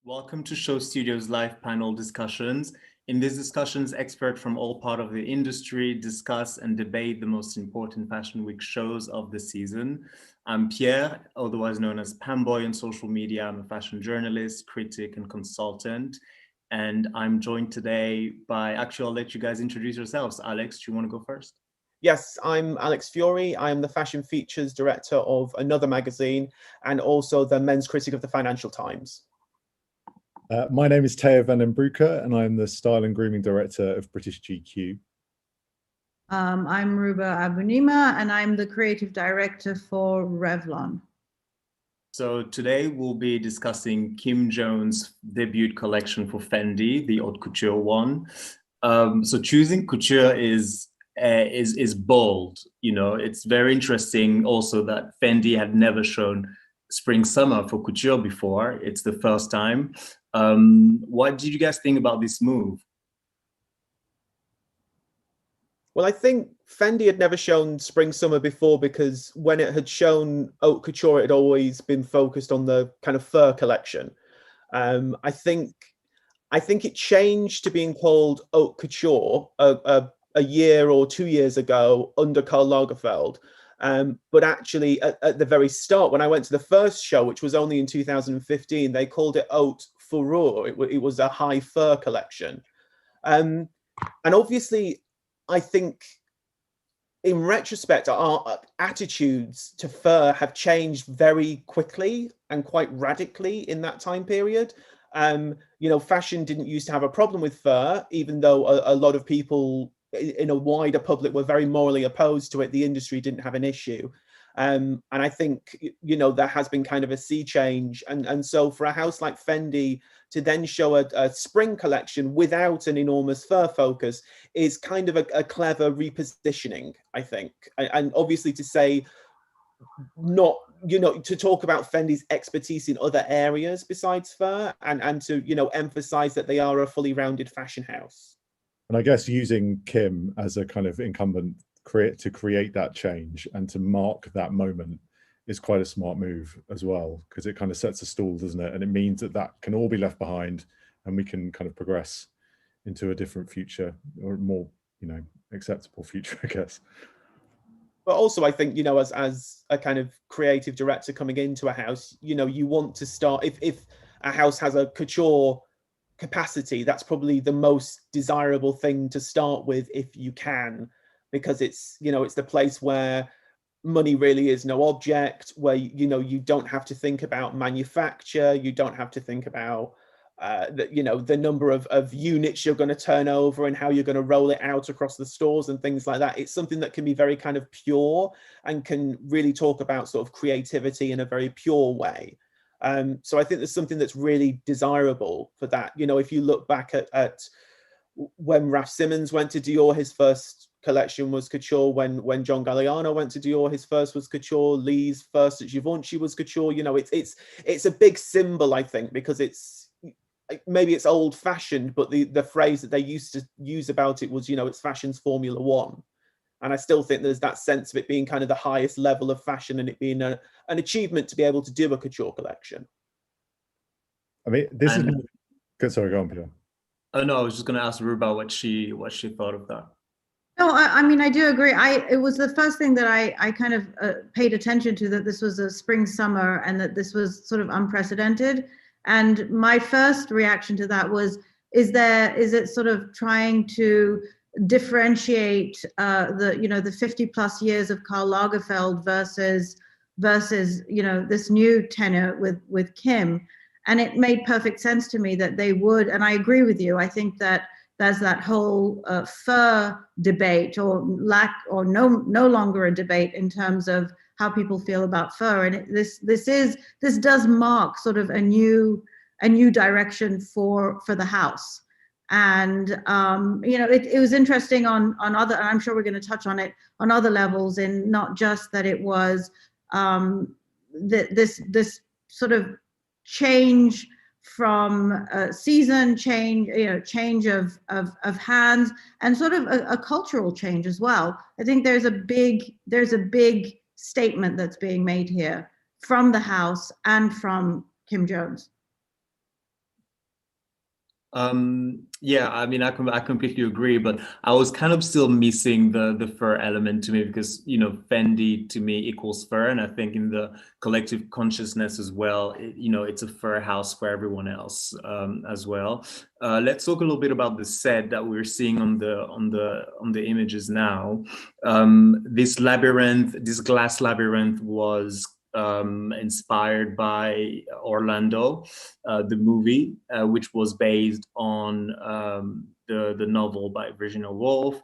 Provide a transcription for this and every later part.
Welcome to Show Studio's live panel discussions. In these discussions, experts from all parts of the industry discuss and debate the most important Fashion Week shows of the season. I'm Pierre, otherwise known as Pamboy on social media. I'm a fashion journalist, critic, and consultant. And I'm joined today by, actually, I'll let you guys introduce yourselves. Alex, do you want to go first? Yes, I'm Alex Fiori. I am the fashion features director of another magazine and also the men's critic of the Financial Times. My name is Teo van Broeke and I'm the style and grooming director of British GQ. I'm Ruba Abu-Nimah and I'm the creative director for Revlon. So today we'll be discussing Kim Jones' debut collection for Fendi, the Haute Couture one. So choosing couture is bold. You know, it's very interesting also that Fendi had never shown spring summer for couture before. It's the first time. What did you guys think about this move? Well, I think Fendi had never shown spring summer before because when it had shown haute couture, it had always been focused on the kind of fur collection. I think it changed to being called haute couture a year or 2 years ago under Karl Lagerfeld. But actually, at the very start, when I went to the first show, which was only in 2015, they called it Haute Fourrure. It was a high fur collection. And obviously, I think in retrospect, our attitudes to fur have changed very quickly and quite radically in that time period. You know, fashion didn't used to have a problem with fur, even though a lot of people in a wider public were very morally opposed to it. The industry didn't have an issue. And I think, you know, there has been kind of a sea change. And so for a house like Fendi to then show a spring collection without an enormous fur focus is kind of a clever repositioning, I think. And obviously to say, not, you know, to talk about Fendi's expertise in other areas besides fur and to, you know, emphasize that they are a fully rounded fashion house. And I guess using Kim as a kind of incumbent to create that change and to mark that moment is quite a smart move as well, because it kind of sets a stall, doesn't it? And it means that that can all be left behind and we can kind of progress into a different future, or more, you know, acceptable future, I guess. But also, I think, you know, as a kind of creative director coming into a house, you know, you want to start, if a house has a couture capacity, that's probably the most desirable thing to start with if you can, because it's, you know, it's the place where money really is no object, where, you know, you don't have to think about manufacture, you don't have to think about you know, the number of units you're going to turn over and how you're going to roll it out across the stores and things like that. It's something that can be very kind of pure and can really talk about sort of creativity in a very pure way. So I think there's something that's really desirable for that. You know, if you look back at when Raf Simons went to Dior, his first collection was couture. When John Galliano went to Dior, his first was couture. Lee's first at Givenchy was couture. You know, it's a big symbol, I think, because maybe it's old fashioned, but the phrase that they used to use about it was, you know, it's fashion's Formula One. And I still think there's that sense of it being kind of the highest level of fashion and it being an achievement to be able to do a couture collection. I mean, this is good. Sorry, go on, Peter. Oh no, I was just going to ask Ruba what she thought of that. No, I mean, I do agree. It was the first thing that I kind of paid attention to, that this was a spring summer and that this was sort of unprecedented. And my first reaction to that was, is it sort of trying to differentiate the 50 plus years of Karl Lagerfeld versus you know, this new tenor with Kim? And it made perfect sense to me that they would, and I agree with you. I think that there's that whole fur debate, or no longer a debate in terms of how people feel about fur, and this does mark sort of a new direction for the house. And you know, it was interesting on other, and I'm sure we're going to touch on it on other levels, in not just that it was this sort of change from season change, you know, change of hands, and sort of a cultural change as well. I think there's a big statement that's being made here from the house and from Kim Jones. Yeah, I mean, I completely agree, but I was kind of still missing the fur element to me because, you know, Fendi to me equals fur, and I think in the collective consciousness as well, you know, it's a fur house for everyone else as well. Let's talk a little bit about the set that we're seeing on the images now. This labyrinth, this glass labyrinth, was inspired by Orlando, the movie, which was based on the novel by Virginia Woolf.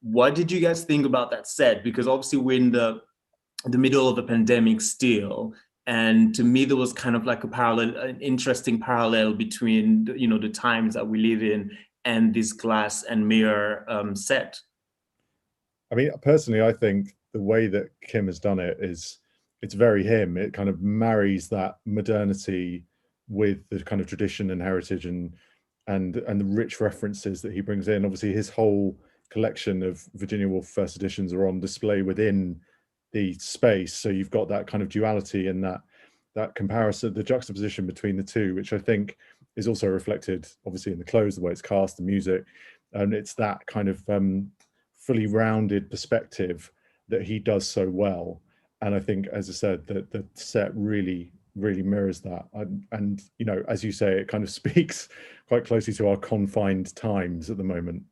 What did you guys think about that set? Because obviously we're in the middle of the pandemic still, and to me there was kind of like an interesting parallel between, you know, the times that we live in and this glass and mirror set. I mean, personally, I think the way that Kim has done it is, it's very him. It kind of marries that modernity with the kind of tradition and heritage and the rich references that he brings in. Obviously, his whole collection of Virginia Woolf first editions are on display within the space. So you've got that kind of duality and that comparison, the juxtaposition between the two, which I think is also reflected obviously in the clothes, the way it's cast, the music. And it's that kind of fully rounded perspective that he does so well. And I think, as I said, that the set really mirrors that. And, you know, as you say, it kind of speaks quite closely to our confined times at the moment,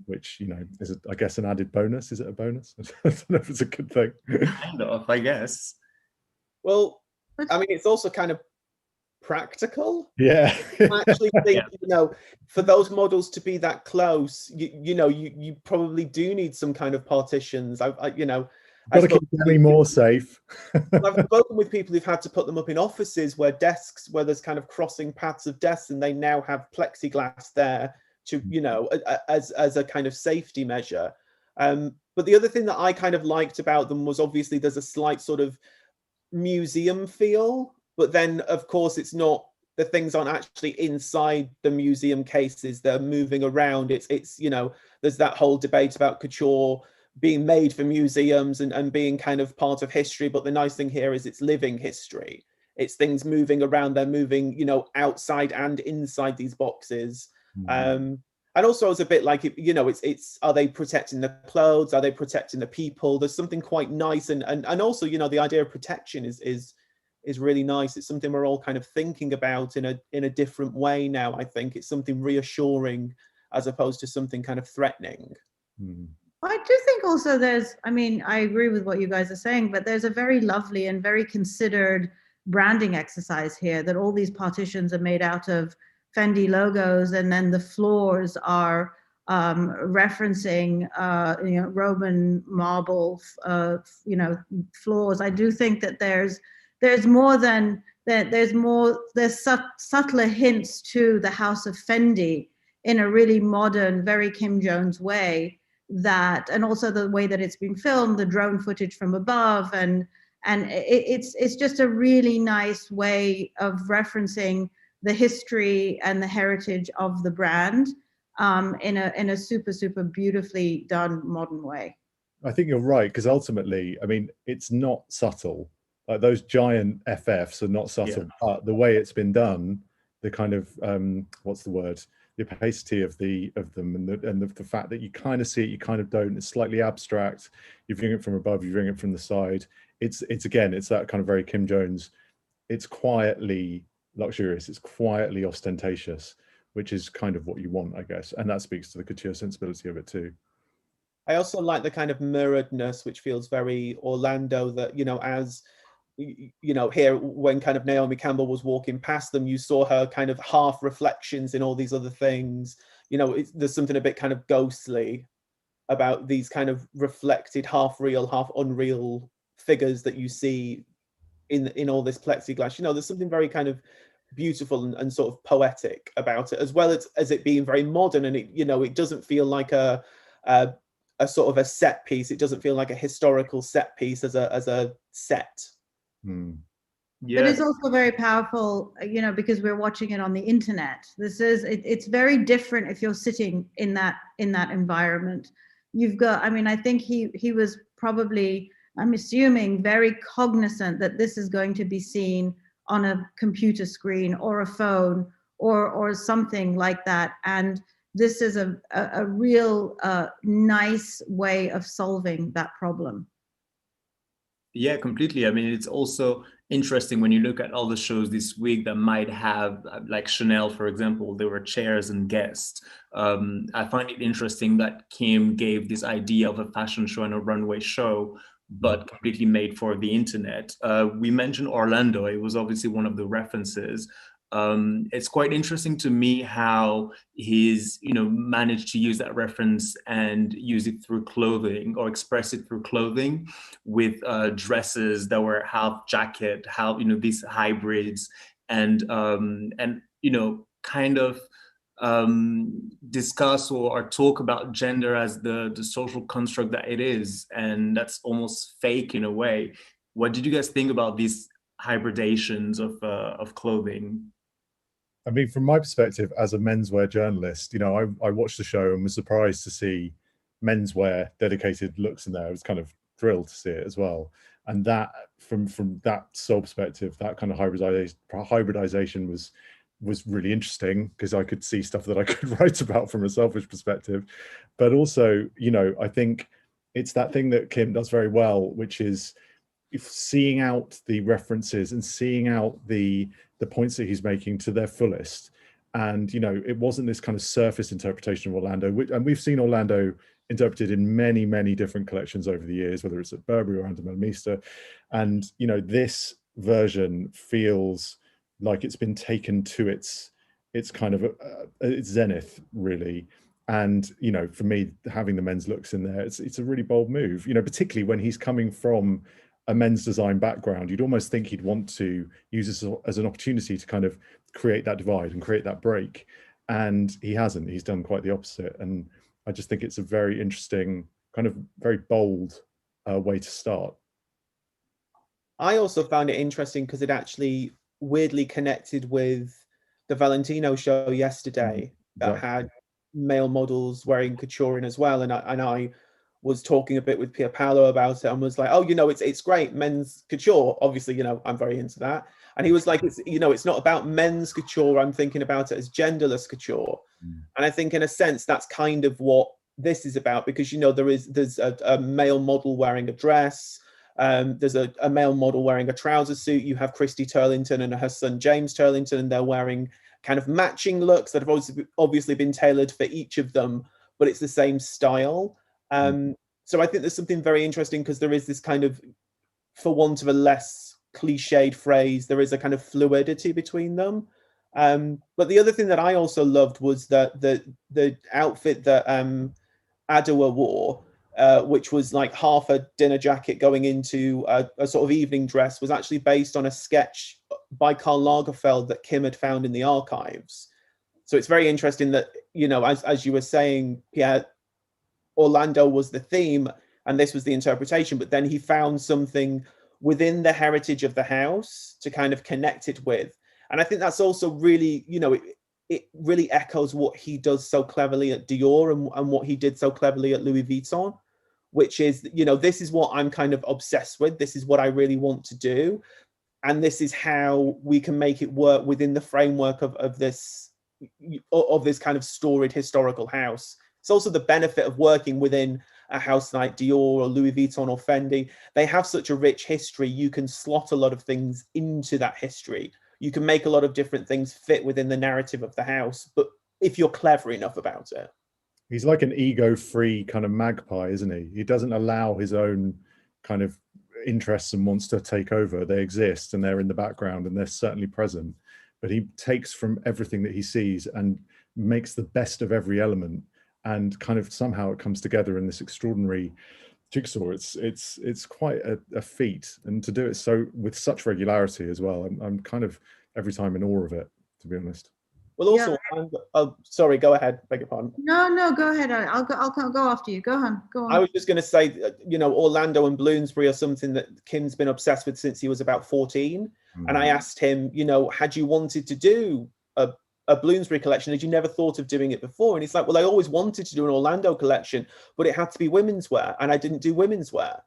which, you know, is, I guess, an added bonus. Is it a bonus? I don't know if it's a good thing. Kind of, I guess. Well, I mean, it's also kind of practical. Yeah. I actually think, you know, for those models to be that close, you know, you probably do need some kind of partitions. You know, got to keep Danny more safe. I've spoken with people who've had to put them up in offices where there's kind of crossing paths of desks, and they now have plexiglass there to, you know, as a kind of safety measure. But the other thing that I kind of liked about them was obviously there's a slight sort of museum feel, but then of course it's not, the things aren't actually inside the museum cases, they're moving around. It's you know, there's that whole debate about couture being made for museums and being kind of part of history, but the nice thing here is it's living history. It's things moving around, they're moving, you know, outside and inside these boxes. And also it's a bit like, you know, it's are they protecting the clothes, are they protecting the people? There's something quite nice, and also, you know, the idea of protection is really nice. It's something we're all kind of thinking about in a different way now. I think it's something reassuring as opposed to something kind of threatening. I do think also there's, I mean, I agree with what you guys are saying, but there's a very lovely and very considered branding exercise here, that all these partitions are made out of Fendi logos, and then the floors are referencing, you know, Roman marble, you know, floors. I do think that there's more than that. There's subtler hints to the House of Fendi in a really modern, very Kim Jones way. That, and also the way that it's been filmed, the drone footage from above, and it's just a really nice way of referencing the history and the heritage of the brand in a super beautifully done modern way. I think you're right, because ultimately, I mean, it's not subtle. Like those giant FFs are not subtle, but the way it's been done, the kind of what's the word? The opacity of them, and the fact that you kind of see it, you kind of don't. It's slightly abstract. You're viewing it from above, you're viewing it from the side. It's again, it's that kind of very Kim Jones. It's quietly luxurious. It's quietly ostentatious, which is kind of what you want, I guess. And that speaks to the couture sensibility of it too. I also like the kind of mirroredness, which feels very Orlando. That, you know, as you know, here when kind of Naomi Campbell was walking past them, you saw her kind of half reflections in all these other things. You know, there's something a bit kind of ghostly about these kind of reflected, half real, half unreal figures that you see in all this plexiglass. You know, there's something very kind of beautiful and sort of poetic about it, as well as it being very modern. And it, you know, it doesn't feel like a sort of a set piece. It doesn't feel like a historical set piece as a set. Yeah. But it's also very powerful, you know, because we're watching it on the internet. It's very different if you're sitting in that environment. You've got, I mean, I think he was probably, I'm assuming, very cognizant that this is going to be seen on a computer screen or a phone or something like that. And this is a real nice way of solving that problem. Yeah, completely. I mean, it's also interesting when you look at all the shows this week that might have, like Chanel, for example, there were chairs and guests. I find it interesting that Kim gave this idea of a fashion show and a runway show, but completely made for the internet. We mentioned Orlando. It was obviously one of the references. It's quite interesting to me how he's, managed to use that reference and use it through clothing, or express it through clothing with dresses that were half jacket, half, these hybrids, and kind of discuss or talk about gender as the social construct that it is, and that's almost fake in a way. What did you guys think about these hybridations of clothing? I mean, from my perspective as a menswear journalist, I watched the show and was surprised to see menswear dedicated looks in there. I was kind of thrilled to see it as well. And that, from that sole perspective, that kind of hybridization was really interesting, because I could see stuff that I could write about from a selfish perspective. But also, I think it's that thing that Kim does very well, which is seeing out the references and seeing out the points that he's making to their fullest. And it wasn't this kind of surface interpretation of Orlando, and we've seen Orlando interpreted in many, many different collections over the years, whether it's at Burberry or under Melamista. And this version feels like it's been taken to its kind of its zenith, really. And for me, having the men's looks in there, it's a really bold move, particularly when he's coming from a men's design background. You'd almost think he'd want to use this as an opportunity to kind of create that divide and create that break. And he hasn't. He's done quite the opposite. And I just think it's a very interesting, kind of very bold way to start. I also found it interesting because it actually weirdly connected with the Valentino show yesterday that had male models wearing couture in as well. And I was talking a bit with Pierre A about it and was like, oh, it's great, men's couture. Obviously, I'm very into that. And he was like, it's not about men's couture. I'm thinking about it as genderless couture. And I think in a sense, that's kind of what this is about, because, there's a male model wearing a dress. There's a male model wearing a trouser suit. You have Christy Turlington and her son, James Turlington, and they're wearing kind of matching looks that have obviously been tailored for each of them, but it's the same style. So I think there's something very interesting, because there is this kind of, for want of a less cliched phrase, there is a kind of fluidity between them. But the other thing that I also loved was that the outfit that Adawa wore, which was like half a dinner jacket going into a sort of evening dress, was actually based on a sketch by Karl Lagerfeld that Kim had found in the archives. So it's very interesting that, as you were saying, Pierre, Orlando was the theme and this was the interpretation, but then he found something within the heritage of the house to kind of connect it with. And I think that's also really, it really echoes what he does so cleverly at Dior and what he did so cleverly at Louis Vuitton, which is, this is what I'm kind of obsessed with. This is what I really want to do. And this is how we can make it work within the framework of this kind of storied historical house. It's also the benefit of working within a house like Dior or Louis Vuitton or Fendi. They have such a rich history. You can slot a lot of things into that history. You can make a lot of different things fit within the narrative of the house, but if you're clever enough about it. He's like an ego-free kind of magpie, isn't he? He doesn't allow his own kind of interests and wants to take over. They exist and they're in the background and they're certainly present, but he takes from everything that he sees and makes the best of every element. And kind of somehow it comes together in this extraordinary jigsaw. It's quite a feat, and to do it so with such regularity as well. I'm kind of every time in awe of it, to be honest. Well, also, oh, sorry, go ahead. Beg your pardon. No, go ahead. I'll go after you. Go on. I was just going to say, Orlando and Bloomsbury are something that Kim's been obsessed with since he was about 14. And I asked him, had you wanted to do a Bloomsbury collection, had you never thought of doing it before? And he's like, well, I always wanted to do an Orlando collection, but it had to be women's wear, and I didn't do women's wear.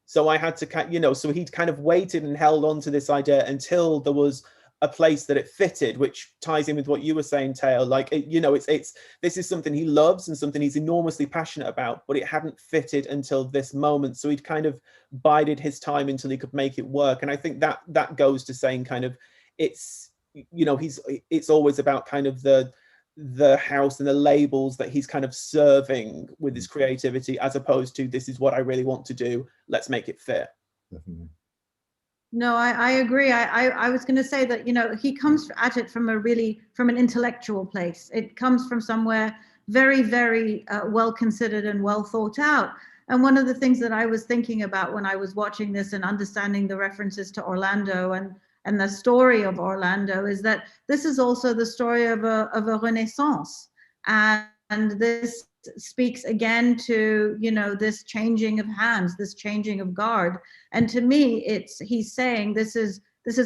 So I had to, so he'd kind of waited and held on to this idea until there was a place that it fitted, which ties in with what you were saying, Teo. Like, this is something he loves and something he's enormously passionate about, but it hadn't fitted until this moment. So he'd kind of bided his time until he could make it work. And I think that goes to saying kind of, it's always about kind of the house and the labels that he's kind of serving with his creativity, as opposed to, this is what I really want to do, let's make it fit. Definitely. No, I agree. I was going to say that, he comes at it from an intellectual place. It comes from somewhere very, very well considered and well thought out. And one of the things that I was thinking about when I was watching this and understanding the references to Orlando and the story of Orlando is that this is also the story of a renaissance. And this speaks again to, this changing of hands, this changing of guard. And to me, he's saying this is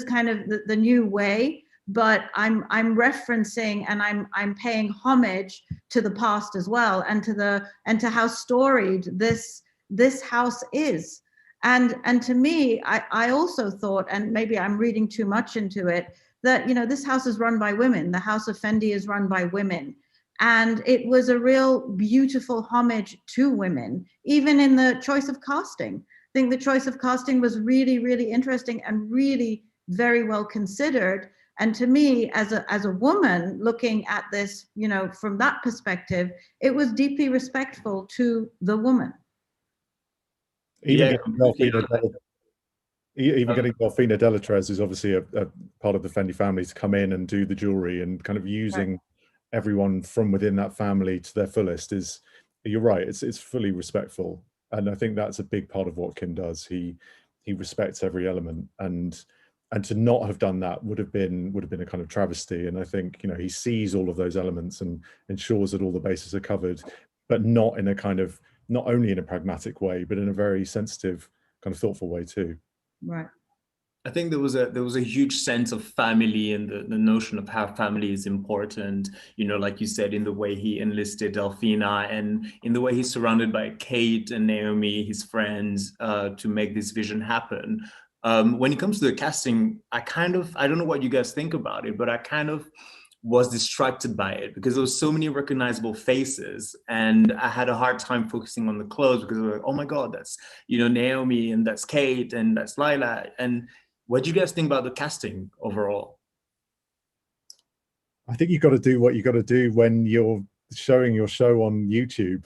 kind of the new way, but I'm referencing and I'm paying homage to the past as well, and to how storied this house is. And to me, I also thought, and maybe I'm reading too much into it, that, this house is run by women. The House of Fendi is run by women. And it was a real beautiful homage to women, even in the choice of casting. I think the choice of casting was really, really interesting and really very well considered. And to me, as a woman looking at this, from that perspective, it was deeply respectful to the woman. Even getting Delfina Delatrese, who's obviously a part of the Fendi family, to come in and do the jewelry and kind of using everyone from within that family to their fullest you're right, it's fully respectful. And I think that's a big part of what Kim does. He respects every element, and to not have done that would have been a kind of travesty. And I think, he sees all of those elements and ensures that all the bases are covered, but not only in a pragmatic way, but in a very sensitive, kind of thoughtful way too. Right. I think there was a huge sense of family, and the notion of how family is important, like you said, in the way he enlisted Delfina and in the way he's surrounded by Kate and Naomi, his friends, to make this vision happen. When it comes to the casting, I don't know what you guys think about it, but I kind of was distracted by it because there was so many recognizable faces, and I had a hard time focusing on the clothes because I was like, oh my God, that's, Naomi, and that's Kate, and that's Lila. And what do you guys think about the casting overall? I think you've got to do what you got to do when you're showing your show on YouTube,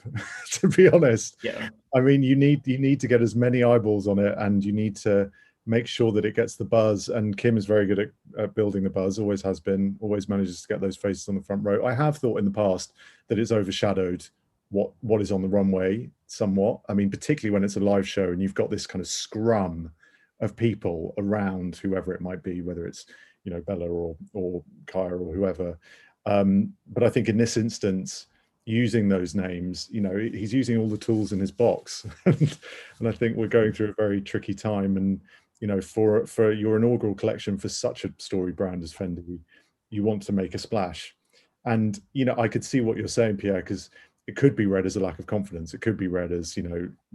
to be honest. Yeah. I mean, you need to get as many eyeballs on it, and you need to make sure that it gets the buzz. And Kim is very good at building the buzz, always has been, always manages to get those faces on the front row. I have thought in the past that it's overshadowed what is on the runway somewhat. I mean, particularly when it's a live show and you've got this kind of scrum of people around whoever it might be, whether it's, Bella or Kaya or whoever. But I think in this instance, using those names, he's using all the tools in his box. And I think we're going through a very tricky time. And, for your inaugural collection for such a storied brand as Fendi, you want to make a splash. And, I could see what you're saying, Pierre, because it could be read as a lack of confidence. It could be read as,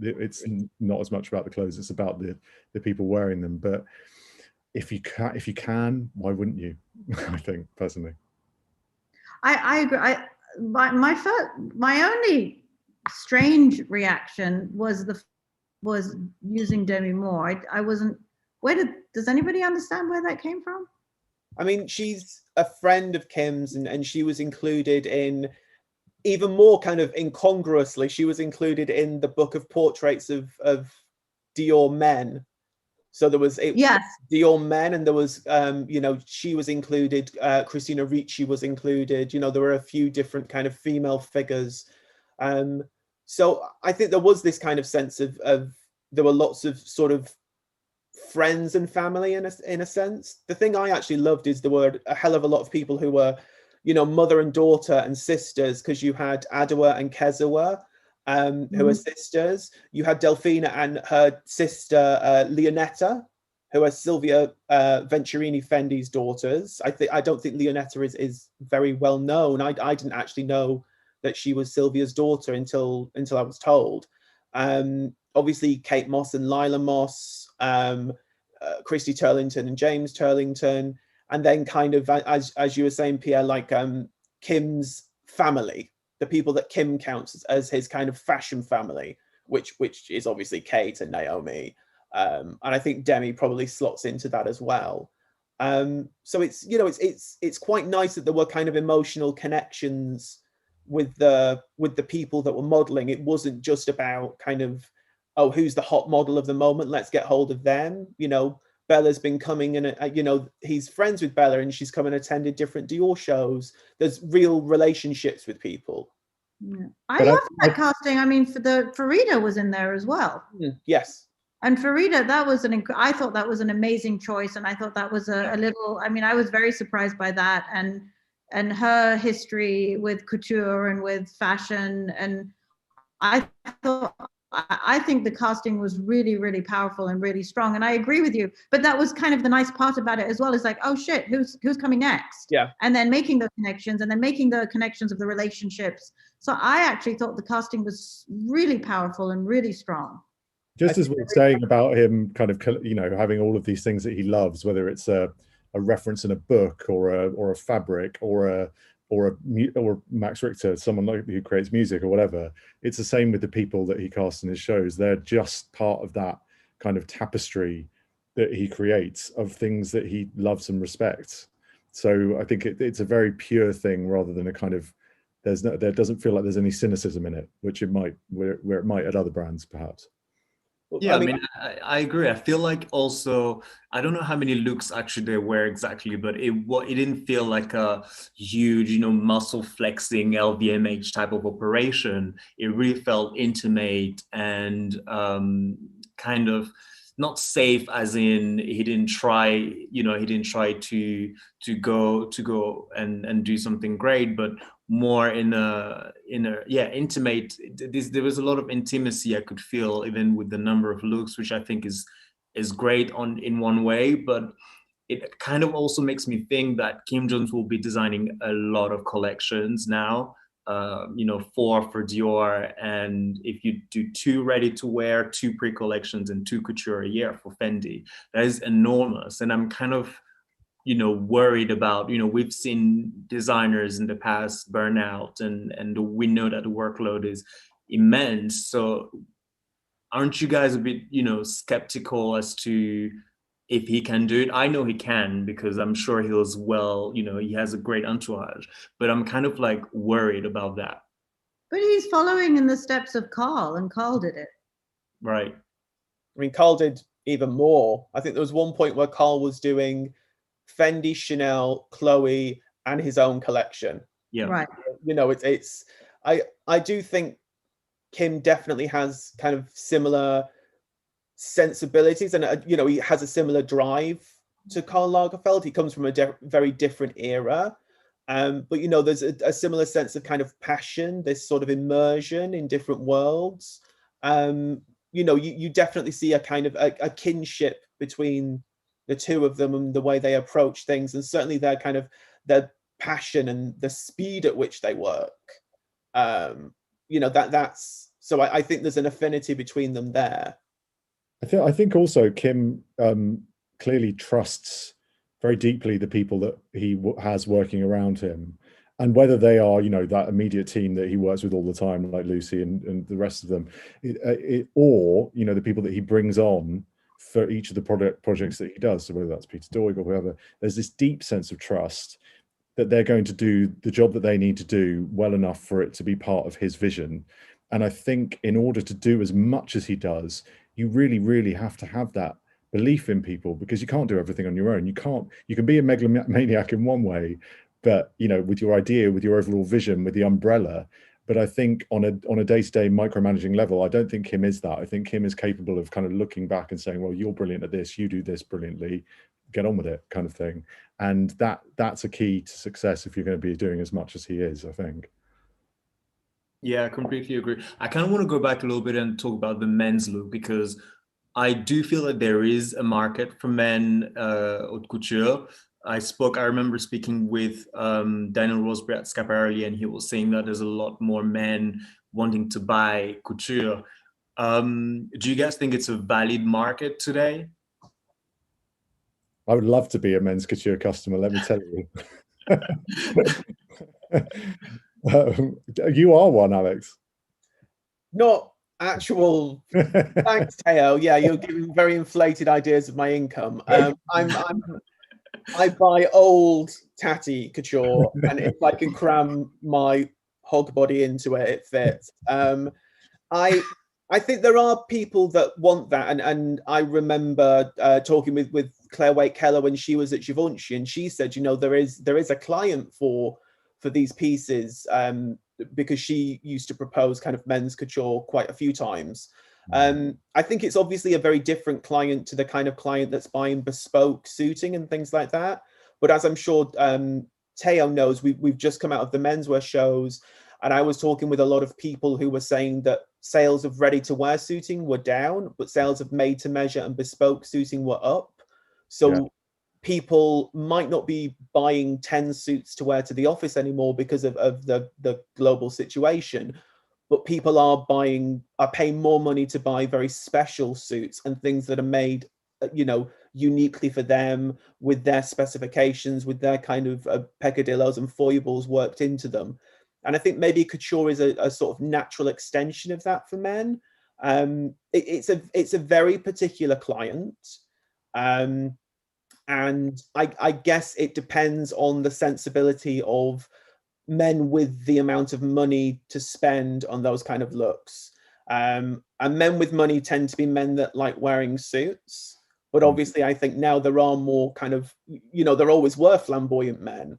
it's not as much about the clothes, it's about the people wearing them. But if you can, why wouldn't you? I think, personally. I agree. My only strange reaction was using Demi Moore. I wasn't. Does anybody understand where that came from? I mean, she's a friend of Kim's, and she was included in, even more kind of incongruously, she was included in the book of portraits of Dior men. So there was Dior men, and there was she was included, Christina Ricci was included, there were a few different kind of female figures. So I think there was this kind of sense of there were lots of sort of friends and family in a sense. The thing I actually loved is there were a hell of a lot of people who were, mother and daughter and sisters, because you had Adwa and Kezawa, who are sisters. You had Delfina and her sister Leonetta, who are Silvia Venturini Fendi's daughters. I don't think Leonetta is very well known. I didn't actually know that she was Sylvia's daughter until I was told. Obviously, Kate Moss and Lila Moss, Christy Turlington and James Turlington. and then kind of, as you were saying, Pierre, like Kim's family, the people that Kim counts as his kind of fashion family, which is obviously Kate and Naomi, and I think Demi probably slots into that as well. So it's, you know, it's quite nice that there were kind of emotional connections with the people that were modeling. It wasn't just about kind of, oh, who's the hot model of the moment, let's get hold of them. You know, Bella's been coming and you know, he's friends with Bella and she's come and attended different Dior shows. There's real relationships with people. Yeah. I love that casting. I mean, Farida was in there as well. Yes. And Farida, that was I thought that was an amazing choice, and I thought that was a little. I mean, I was very surprised by that, and her history with couture and with fashion, and I think the casting was really, really powerful and really strong. And I agree with you. But that was kind of the nice part about it as well. Is like, oh shit, who's coming next? Yeah. And then making the connections, and then making the connections of the relationships. So I actually thought the casting was really powerful and really strong. Just as we were saying about him kind of, you know, having all of these things that he loves, whether it's a reference in a book or a fabric or Max Richter, someone like who creates music or whatever, it's the same with the people that he casts in his shows. They're just part of that kind of tapestry that he creates of things that he loves and respects. So I think it's a very pure thing rather than a kind of, there doesn't feel like there's any cynicism in it, which it might, where it might at other brands perhaps. Yeah, I mean, I agree. I feel like also, I don't know how many looks actually they wear exactly, but it didn't feel like a huge, you know, muscle flexing LVMH type of operation. It really felt intimate and kind of not safe, as in he didn't try to go and do something great, but more in a intimate. There was a lot of intimacy I could feel even with the number of looks, which I think is great in one way, but it kind of also makes me think that Kim Jones will be designing a lot of collections now. 4 for Dior, and if you do 2 ready to wear, 2 pre-collections, and 2 couture a year for Fendi, that is enormous. And I'm kind of, worried about, we've seen designers in the past burn out, and we know that the workload is immense. So aren't you guys a bit, skeptical as to if he can do it? I know he can, because I'm sure he's well, he has a great entourage, but I'm kind of like worried about that. But he's following in the steps of Carl, and Carl did it. Right. I mean, Carl did even more. I think there was one point where Carl was doing Fendi, Chanel, Chloe, and his own collection. Yeah. Right. I do think Kim definitely has kind of similar sensibilities, and he has a similar drive to Karl Lagerfeld. He comes from a very different era, but there's a similar sense of kind of passion, this sort of immersion in different worlds. You definitely see a kind of a kinship between the two of them and the way they approach things, and certainly their passion and the speed at which they work. That's so I think there's an affinity between them there. I think also Kim clearly trusts very deeply the people that he has working around him, and whether they are, that immediate team that he works with all the time, like Lucy and the rest of them, or the people that he brings on for each of the projects that he does. So whether that's Peter Doig or whoever, there's this deep sense of trust that they're going to do the job that they need to do well enough for it to be part of his vision. And I think in order to do as much as he does, you really, really have to have that belief in people, because you can't do everything on your own. You can be a megalomaniac in one way, but with your idea, with your overall vision, with the umbrella. But I think on a day-to-day micromanaging level, I don't think Kim is that. I think Kim is capable of kind of looking back and saying, well, you're brilliant at this, you do this brilliantly, get on with it, kind of thing. And that's a key to success if you're going to be doing as much as he is, I think. Yeah, I completely agree. I kind of want to go back a little bit and talk about the men's look, because I do feel that there is a market for men haute couture. I remember speaking with Daniel Roseberry at Schiaparelli, and he was saying that there's a lot more men wanting to buy couture. Do you guys think it's a valid market today? I would love to be a men's couture customer, let me tell you. You are one, Alex. Not actual. Thanks, Teo. Yeah, you're giving very inflated ideas of my income. I buy old tatty couture, and if I can cram my hog body into it, it fits. I think there are people that want that, and I remember talking with Claire Waite Keller when she was at Givenchy, and she said, you know, there is a client for these pieces, because she used to propose kind of men's couture quite a few times. I think it's obviously a very different client to the kind of client that's buying bespoke suiting and things like that. But as I'm sure Teo knows, we've just come out of the menswear shows, and I was talking with a lot of people who were saying that sales of ready-to-wear suiting were down, but sales of made-to-measure and bespoke suiting were up. So people might not be buying 10 suits to wear to the office anymore because of the global situation, but people are paying more money to buy very special suits and things that are made, you know, uniquely for them, with their specifications, with their kind of peccadillos and foibles worked into them. And I think maybe couture is a sort of natural extension of that for men. It's a very particular client. And I guess it depends on the sensibility of men with the amount of money to spend on those kind of looks. And men with money tend to be men that like wearing suits. But obviously, I think now there are more kind of, you know, there always were flamboyant men.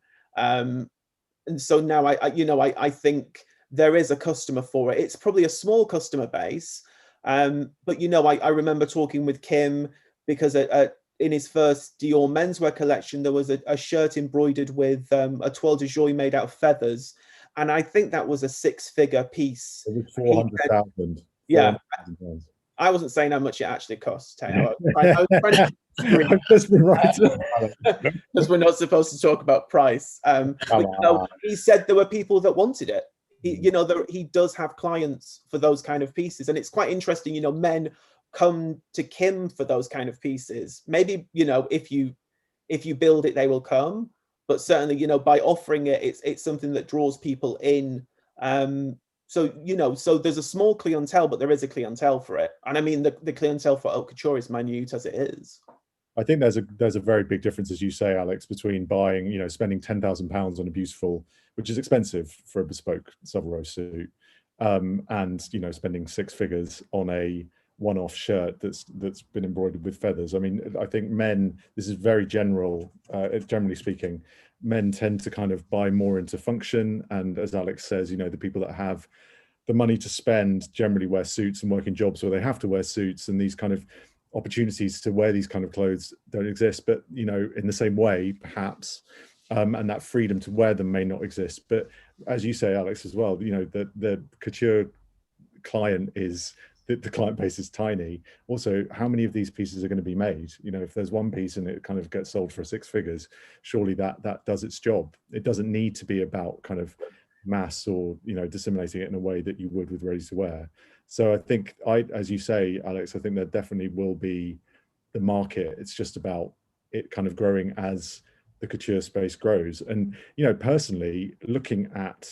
And so now I think there is a customer for it. It's probably a small customer base. But, you know, I remember talking with Kim because in his first Dior menswear collection, there was a shirt embroidered with a toile de joie made out of feathers. And I think that was a 6-figure piece. It was 400,000. Yeah. I wasn't saying how much it actually costs, Teo. I was trying to because we're not supposed to talk about price. But, you know, he said there were people that wanted it. He does have clients for those kind of pieces. And it's quite interesting, you know, men come to Kim for those kind of pieces. Maybe, you know, if you build it, they will come. But certainly, you know, by offering it, it's something that draws people in. So, you know, so there's a small clientele, but there is a clientele for it. And I mean, the clientele for haute couture is minute as it is. I think there's a very big difference, as you say, Alex, between buying, you know, spending £10,000 on a beautiful, which is expensive for a bespoke Savile Row suit, and, you know, spending 6 figures on a one-off shirt that's been embroidered with feathers. I mean, I think men, this is very general, generally speaking, men tend to kind of buy more into function. And as Alex says, you know, the people that have the money to spend generally wear suits and work in jobs where they have to wear suits, and these kind of opportunities to wear these kind of clothes don't exist. But, you know, in the same way, perhaps, and that freedom to wear them may not exist. But as you say, Alex, as well, you know, the couture client is, the client base is tiny. Also, how many of these pieces are going to be made? You know, if there's one piece and it kind of gets sold for 6 figures, surely that does its job. It doesn't need to be about kind of mass or, you know, disseminating it in a way that you would with ready to wear. So I think, as you say, Alex, I think there definitely will be the market. It's just about it kind of growing as the couture space grows. And, you know, personally, looking at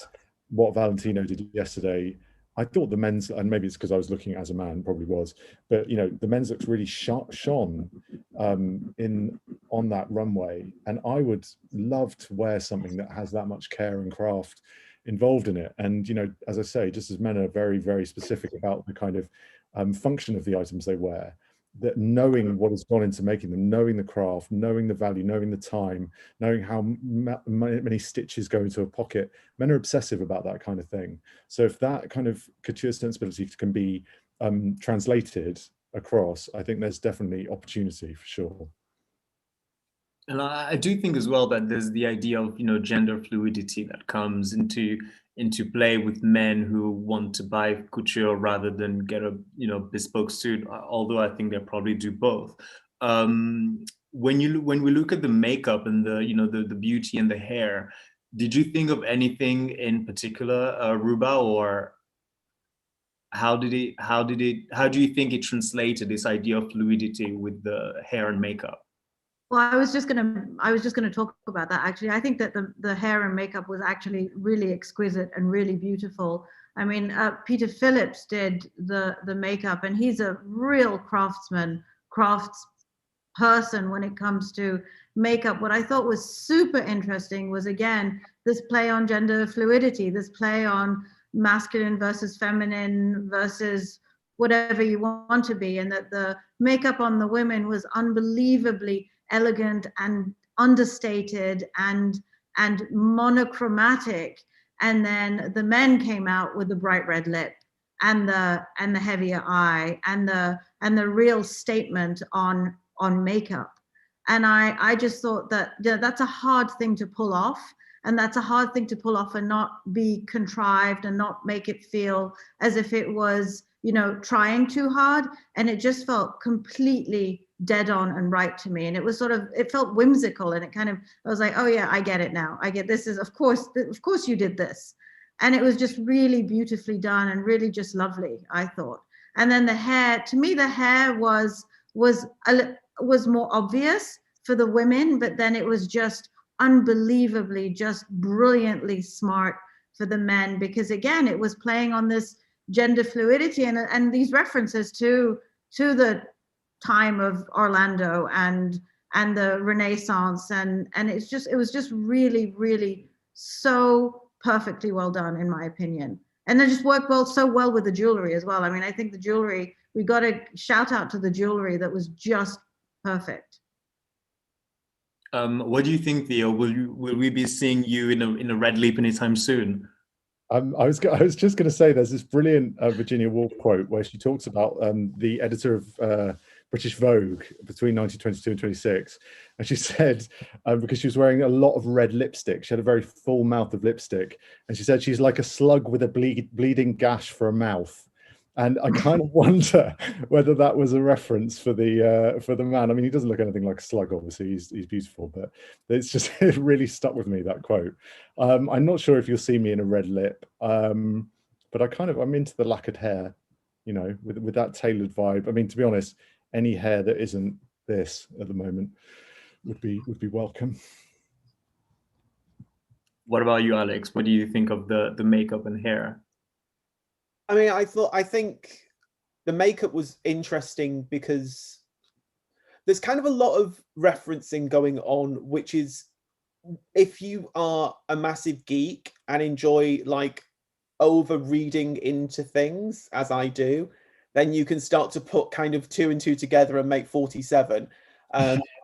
what Valentino did yesterday, I thought the men's, and maybe it's because I was looking as a man, probably was, but, you know, the men's looks really shone on that runway. And I would love to wear something that has that much care and craft involved in it. And, you know, as I say, just as men are very, very specific about the kind of function of the items they wear, that knowing what has gone into making them, knowing the craft, knowing the value, knowing the time, knowing how many stitches go into a pocket, men are obsessive about that kind of thing. So if that kind of couture sensibility can be translated across, I think there's definitely opportunity for sure. And I do think as well that there's the idea of, you know, gender fluidity that comes into play with men who want to buy couture rather than get a, you know, bespoke suit, although I think they probably do both. When we look at the makeup and the, you know, the beauty and the hair, did you think of anything in particular, Ruba, or how do you think it translated this idea of fluidity with the hair and makeup? Well, I was just gonna talk about that actually. I think that the hair and makeup was actually really exquisite and really beautiful. I mean, Peter Phillips did the makeup, and he's a real craftsman, crafts person when it comes to makeup. What I thought was super interesting was, again, this play on gender fluidity, this play on masculine versus feminine versus whatever you want to be, and that the makeup on the women was unbelievably elegant and understated and monochromatic. And then the men came out with the bright red lip and the heavier eye and the real statement on makeup. And I just thought that that's a hard thing to pull off. And that's a hard thing to pull off and not be contrived and not make it feel as if it was, trying too hard. And it just felt completely dead on and right to me. And it was it felt whimsical, and I was like, oh yeah, I get it now. I get, this is, of course you did this. And it was just really beautifully done and really just lovely, I thought. And then the hair, to me, the hair was more obvious for the women, but then it was just unbelievably, just brilliantly smart for the men, because again, it was playing on this gender fluidity and these references to the time of Orlando and the Renaissance, and it was just really, really so perfectly well done, in my opinion. And they just worked so well with the jewelry as well. I mean, I think the jewelry, we got to shout out to the jewelry that was just perfect. What do you think, Theo? Will we be seeing you in a red lip anytime soon? I was just going to say, there's this brilliant Virginia Woolf quote where she talks about the editor of British Vogue between 1922 and 26, and she said, because she was wearing a lot of red lipstick, she had a very full mouth of lipstick, and she said she's like a slug with a bleeding gash for a mouth. And I kind of wonder whether that was a reference for the man. I mean, he doesn't look anything like a slug, obviously. He's beautiful, but it's just, it really stuck with me, that quote. I'm not sure if you'll see me in a red lip, but I'm into the lacquered hair, with that tailored vibe. I mean, to be honest, any hair that isn't this at the moment would be welcome. What about you, Alex? What do you think of the makeup and hair? I mean, I think the makeup was interesting because there's kind of a lot of referencing going on, which is, if you are a massive geek and enjoy like over reading into things, as I do, then you can start to put kind of 2 and 2 together and make 47.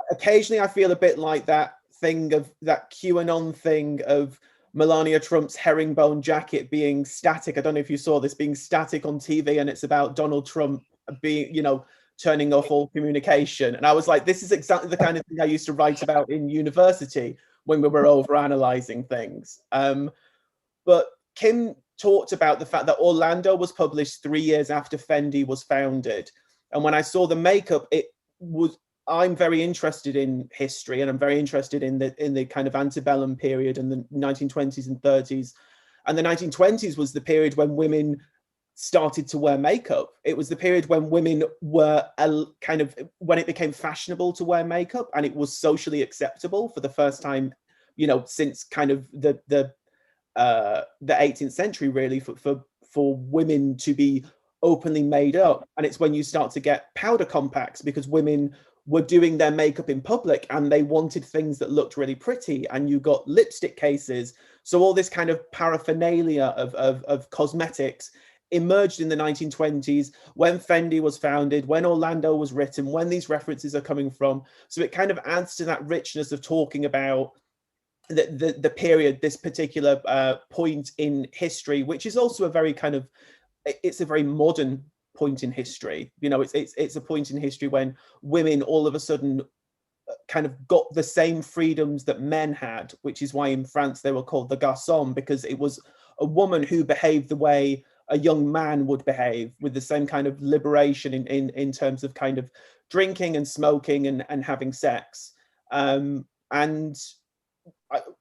Occasionally I feel a bit like that QAnon thing of Melania Trump's herringbone jacket being static. I don't know if you saw this, being static on TV, and it's about Donald Trump being, turning off all communication. And I was like, this is exactly the kind of thing I used to write about in university when we were over analyzing things. But Kim talked about the fact that Orlando was published 3 years after Fendi was founded. And when I saw the makeup, I'm very interested in history, and I'm very interested in the kind of antebellum period and the 1920s and 30s. And the 1920s was the period when women started to wear makeup. It was the period when women were when it became fashionable to wear makeup, and it was socially acceptable for the first time, since kind of the 18th century, really, for women to be openly made up. And it's when you start to get powder compacts, because women were doing their makeup in public and they wanted things that looked really pretty, and you got lipstick cases. So all this kind of paraphernalia of cosmetics emerged in the 1920s when Fendi was founded, when Orlando was written, when these references are coming from. So it kind of adds to that richness of talking about the period, this particular point in history, which is also a very it's a very modern point in history. It's a point in history when women all of a sudden kind of got the same freedoms that men had, which is why in France they were called the garçons, because it was a woman who behaved the way a young man would behave, with the same kind of liberation in terms of kind of drinking and smoking and having sex. And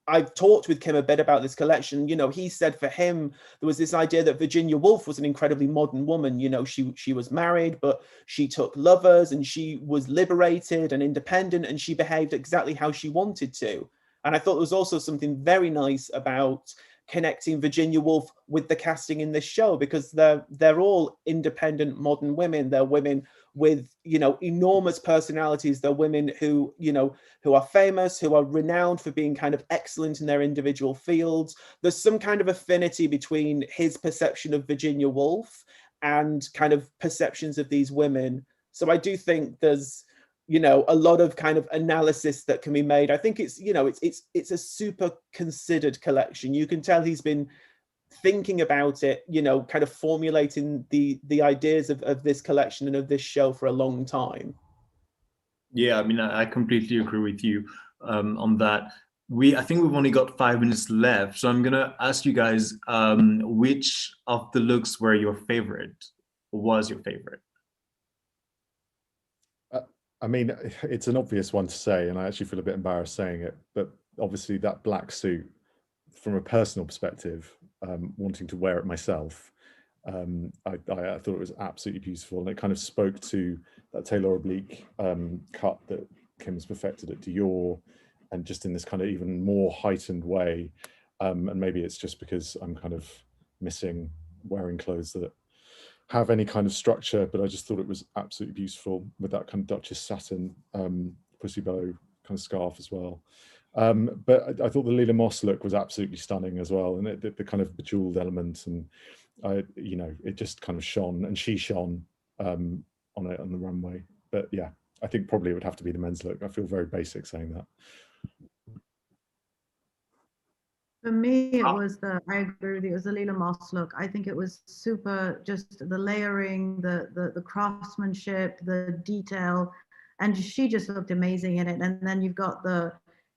I've talked with Kim a bit about this collection. You know, he said for him, there was this idea that Virginia Woolf was an incredibly modern woman. You know, she was married, but she took lovers and she was liberated and independent, and she behaved exactly how she wanted to. And I thought there was also something very nice about connecting Virginia Woolf with the casting in this show, because they're all independent modern women. They're women with, you know, enormous personalities. They're women who, you know, who are famous, who are renowned for being kind of excellent in their individual fields. There's some kind of affinity between his perception of Virginia Woolf and kind of perceptions of these women. So I do think there's, you know, a lot of kind of analysis that can be made. I think it's, you know, it's a super considered collection. You can tell he's been thinking about it, you know, kind of formulating the ideas of this collection and of this show for a long time. Yeah, I mean, I completely agree with you on that. I think we've only got 5 minutes left, so I'm gonna ask you guys which of the looks were your favorite, or was your favorite? I mean, it's an obvious one to say, and I actually feel a bit embarrassed saying it, but obviously that black suit, from a personal perspective, wanting to wear it myself, I thought it was absolutely beautiful, and it kind of spoke to that tailor oblique cut that Kim's perfected at Dior, and just in this kind of even more heightened way. And maybe it's just because I'm kind of missing wearing clothes that have any kind of structure, but I just thought it was absolutely beautiful with that kind of Duchess satin pussy bow kind of scarf as well. But I thought the Lila Moss look was absolutely stunning as well, and the kind of bejeweled element, and you know, it just kind of shone, and she shone on the runway. But yeah, I think probably it would have to be the men's look. I feel very basic saying that. For me, it was I agree with you, it was the Lila Moss look. I think it was super, just the layering, the craftsmanship, the detail, and she just looked amazing in it. And then you've got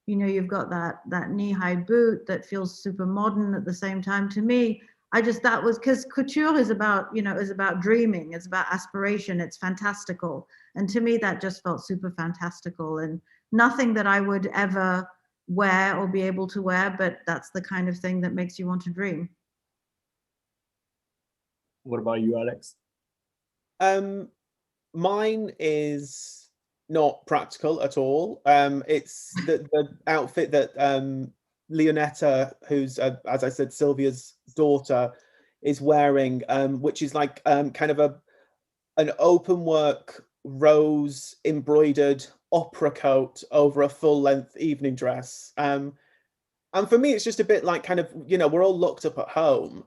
you've got that knee-high boot that feels super modern at the same time. To me, that was, because couture is about, you know, is about dreaming, it's about aspiration, it's fantastical. And to me, that just felt super fantastical, and nothing that I would ever wear or be able to wear, but that's the kind of thing that makes you want to dream. What about you, Alex? Mine is not practical at all. It's the outfit that Leonetta, who's as I said, Sylvia's daughter, is wearing, which is like kind of an open work rose embroidered opera coat over a full length evening dress. And for me, it's just a bit like, kind of, you know, we're all locked up at home.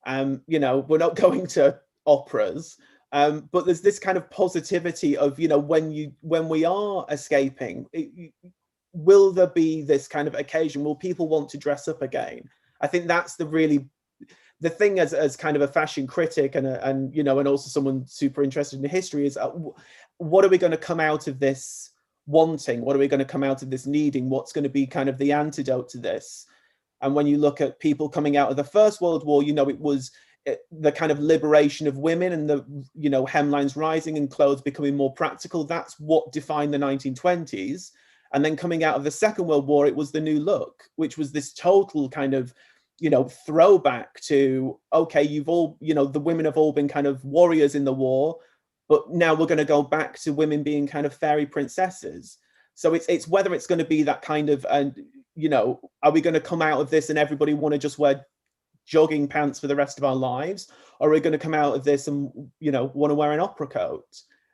You know, we're not going to operas. But there's this kind of positivity of, you know, when we are escaping, will there be this kind of occasion? Will people want to dress up again? I think that's the thing as kind of a fashion critic and you know, and also someone super interested in history, is what are we going to come out of this wanting? What are we going to come out of this needing? What's going to be kind of the antidote to this? And when you look at people coming out of the First World War, you know, it was the kind of liberation of women and the, you know, hemlines rising and clothes becoming more practical. That's what defined the 1920s. And then coming out of the Second World War, it was the New Look, which was this total kind of, you know, throwback to, okay, you've all, you know, the women have all been kind of warriors in the war, but now we're going to go back to women being kind of fairy princesses. So it's whether it's going to be that kind of, and you know, are we going to come out of this and everybody want to just wear jogging pants for the rest of our lives, or are we going to come out of this and, you know, want to wear an opera coat?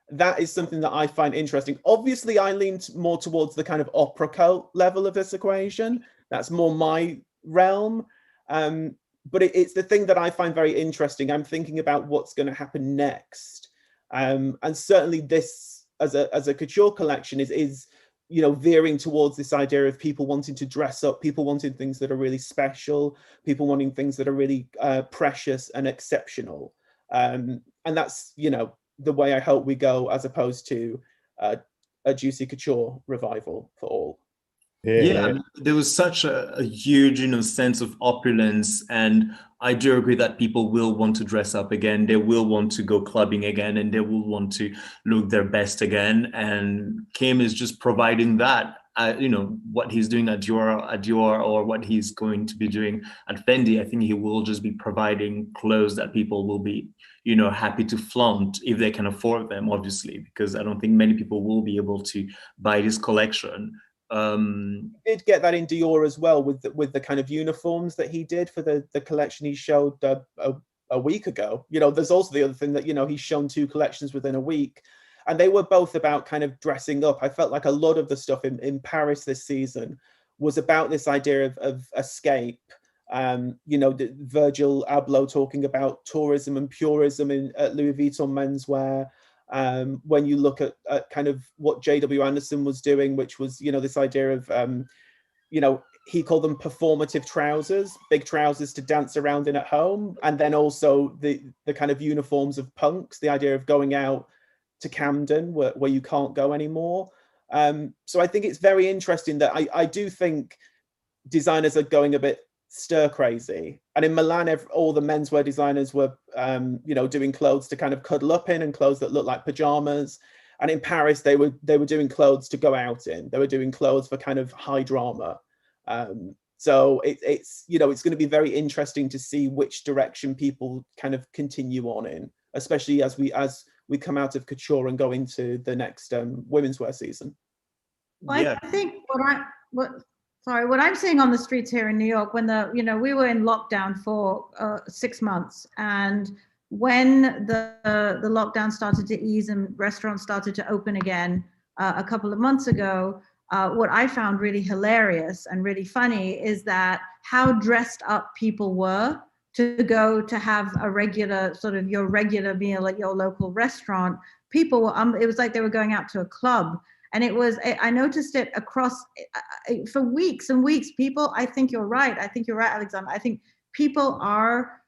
That is something that I find interesting. Obviously, I lean more towards the kind of opera coat level of this equation. That's more my realm. But it's the thing that I find very interesting. I'm thinking about what's going to happen next. And certainly this, as a couture collection, is you know, veering towards this idea of people wanting to dress up, people wanting things that are really special, people wanting things that are really precious and exceptional. And that's, you know, the way I hope we go, as opposed to a juicy couture revival for all. Yeah, there was such a huge, you know, sense of opulence, and I do agree that people will want to dress up again. They will want to go clubbing again, and they will want to look their best again. And Kim is just providing that. you know, what he's doing at Dior or what he's going to be doing at Fendi. I think he will just be providing clothes that people will be, you know, happy to flaunt if they can afford them, obviously, because I don't think many people will be able to buy this collection. Did get that in Dior as well with the kind of uniforms that he did for the collection he showed a week ago. You know, there's also the other thing that, you know, he's shown 2 collections within a week, and they were both about kind of dressing up. I felt like a lot of the stuff in Paris this season was about this idea of escape. You know, Virgil Abloh talking about tourism and purism at Louis Vuitton menswear. When you look at kind of what J.W. Anderson was doing, which was, you know, this idea of, you know, he called them performative trousers, big trousers to dance around in at home. And then also the kind of uniforms of punks, the idea of going out to Camden where you can't go anymore. So I think it's very interesting that I do think designers are going a bit stir crazy. And in Milan, all the menswear designers were, you know, doing clothes to kind of cuddle up in and clothes that look like pajamas. And in Paris, they were doing clothes to go out in. They were doing clothes for kind of high drama. So it's, you know, it's going to be very interesting to see which direction people kind of continue on in, especially as we come out of couture and go into the next women's wear season. Well, yeah. I think what I'm seeing on the streets here in New York, when we were in lockdown for 6 months, and when the lockdown started to ease and restaurants started to open again a couple of months ago, what I found really hilarious and really funny is that how dressed up people were to go to have a regular sort of your regular meal at your local restaurant. People were, it was like they were going out to a club. And I noticed it across for weeks and weeks. People, I think you're right. Alexander. I think people are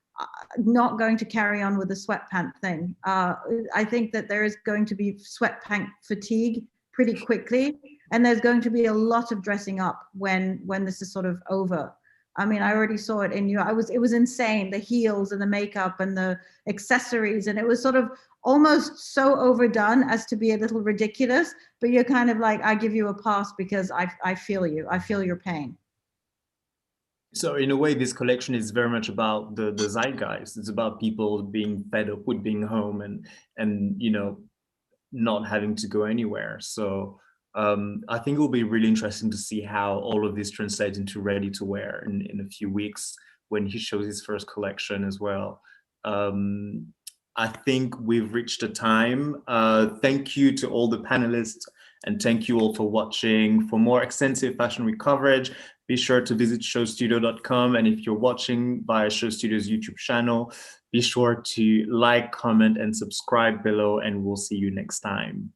not going to carry on with the sweatpant thing. I think that there is going to be sweatpant fatigue pretty quickly. And there's going to be a lot of dressing up when this is sort of over. I mean, I already saw it in you. It was insane, the heels and the makeup and the accessories. And it was sort of almost so overdone as to be a little ridiculous, but you're kind of like, I give you a pass because I feel you. I feel your pain. So in a way, this collection is very much about the zeitgeist. It's about people being fed up with being home and you know, not having to go anywhere. So I think it will be really interesting to see how all of this translates into ready to wear in a few weeks when he shows his first collection as well. I think we've reached a time. Thank you to all the panelists and thank you all for watching. For more extensive fashion week coverage, be sure to visit showstudio.com. And if you're watching via Show Studio's YouTube channel, be sure to like, comment, and subscribe below, and we'll see you next time.